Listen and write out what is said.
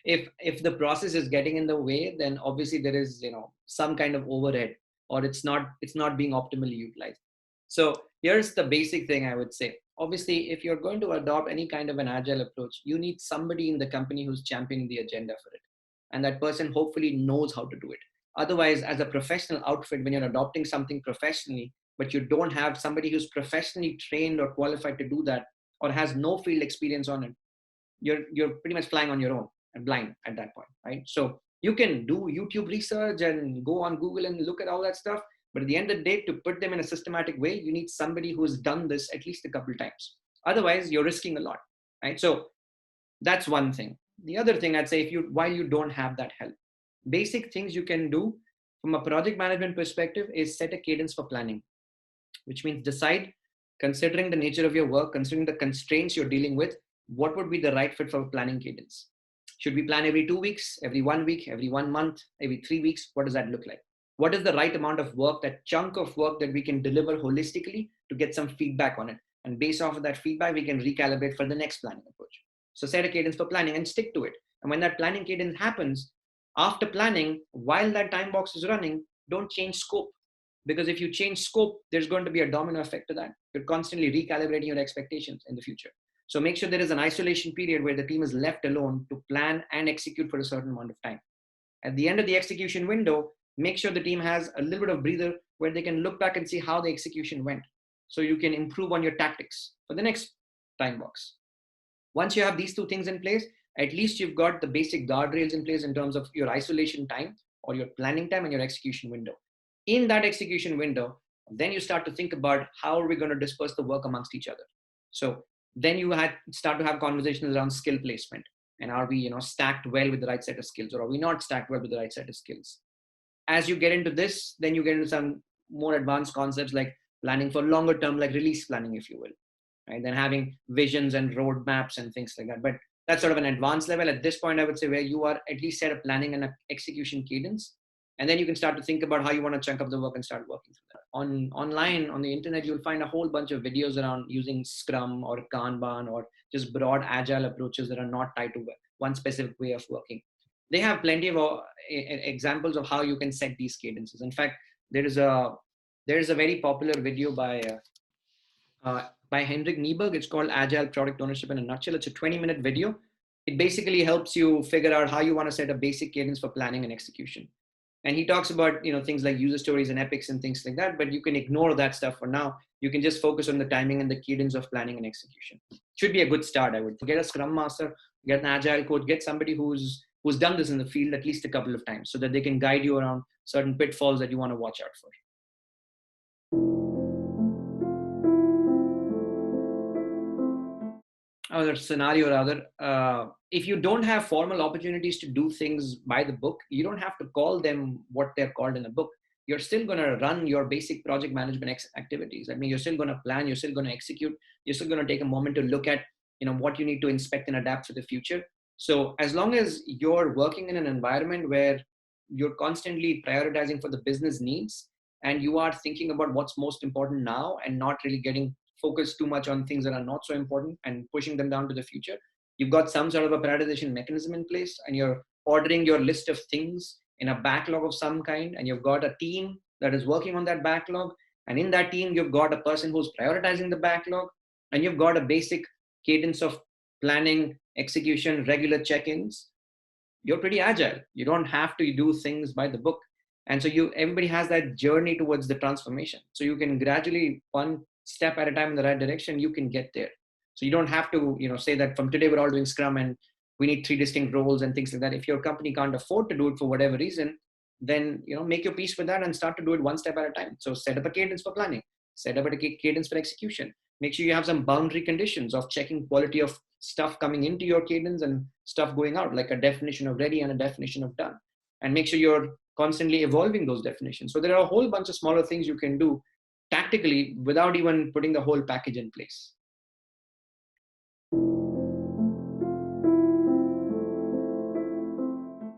if the process is getting in the way, then obviously there is, some kind of overhead, or it's not being optimally utilized. So here's the basic thing I would say. Obviously, if you're going to adopt any kind of an agile approach, you need somebody in the company who's championing the agenda for it. And that person hopefully knows how to do it. Otherwise, as a professional outfit, when you're adopting something professionally, but you don't have somebody who's professionally trained or qualified to do that, or has no field experience on it, you're pretty much flying on your own and blind at that point, right? So you can do YouTube research and go on Google and look at all that stuff, but at the end of the day, to put them in a systematic way, you need somebody who's done this at least a couple of times. Otherwise, you're risking a lot, right? So that's one thing. The other thing I'd say, while you don't have that help, basic things you can do from a project management perspective is set a cadence for planning, which means decide, considering the nature of your work, considering the constraints you're dealing with, what would be the right fit for a planning cadence? Should we plan every 2 weeks, every 1 week, every 1 month, every 3 weeks? What does that look like? What is the right amount of work, that chunk of work that we can deliver holistically to get some feedback on it? And based off of that feedback, we can recalibrate for the next planning approach. So set a cadence for planning and stick to it. And when that planning cadence happens, after planning, while that time box is running, don't change scope. Because if you change scope, there's going to be a domino effect to that. You're constantly recalibrating your expectations in the future. So make sure there is an isolation period where the team is left alone to plan and execute for a certain amount of time. At the end of the execution window, make sure the team has a little bit of breather where they can look back and see how the execution went. So you can improve on your tactics for the next time box. Once you have these two things in place, at least you've got the basic guardrails in place in terms of your isolation time or your planning time and your execution window. In that execution window, then you start to think about how are we going to disperse the work amongst each other. So then you start to have conversations around skill placement. And are we, stacked well with the right set of skills, or are we not stacked well with the right set of skills? As you get into this, then you get into some more advanced concepts like planning for longer term, like release planning, if you will, right? Then having visions and roadmaps and things like that. But that's sort of an advanced level. At this point, I would say where you are at least set a planning and an execution cadence. And then you can start to think about how you want to chunk up the work and start working through that. Online, on the internet, you'll find a whole bunch of videos around using Scrum or Kanban or just broad agile approaches that are not tied to one specific way of working. They have plenty of examples of how you can set these cadences. In fact, there is a very popular video by Henrik Nieberg. It's called Agile Product Ownership in a Nutshell. It's a 20-minute video. It basically helps you figure out how you want to set a basic cadence for planning and execution. And he talks about, things like user stories and epics and things like that, but you can ignore that stuff for now. You can just focus on the timing and the cadence of planning and execution. Should be a good start, I would. Get a Scrum Master, get an Agile coach, get somebody who's done this in the field at least a couple of times so that they can guide you around certain pitfalls that you want to watch out for. Other scenario or other, if you don't have formal opportunities to do things by the book, you don't have to call them what they're called in a book. You're still going to run your basic project management activities. I mean, you're still going to plan, you're still going to execute, you're still going to take a moment to look at, what you need to inspect and adapt for the future. So as long as you're working in an environment where you're constantly prioritizing for the business needs and you are thinking about what's most important now and not really getting focused too much on things that are not so important and pushing them down to the future, you've got some sort of a prioritization mechanism in place and you're ordering your list of things in a backlog of some kind, and you've got a team that is working on that backlog. And in that team, you've got a person who's prioritizing the backlog, and you've got a basic cadence of planning, execution, regular check-ins. You're pretty agile. You don't have to do things by the book. And so everybody has that journey towards the transformation. So you can gradually, one step at a time in the right direction, you can get there. So you don't have to, say that from today we're all doing Scrum and we need 3 distinct roles and things like that. If your company can't afford to do it for whatever reason, then, make your peace with that and start to do it one step at a time. So set up a cadence for planning, set up a cadence for execution. Make sure you have some boundary conditions of checking quality of stuff coming into your cadence and stuff going out, like a definition of ready and a definition of done. And make sure you're constantly evolving those definitions. So there are a whole bunch of smaller things you can do tactically without even putting the whole package in place.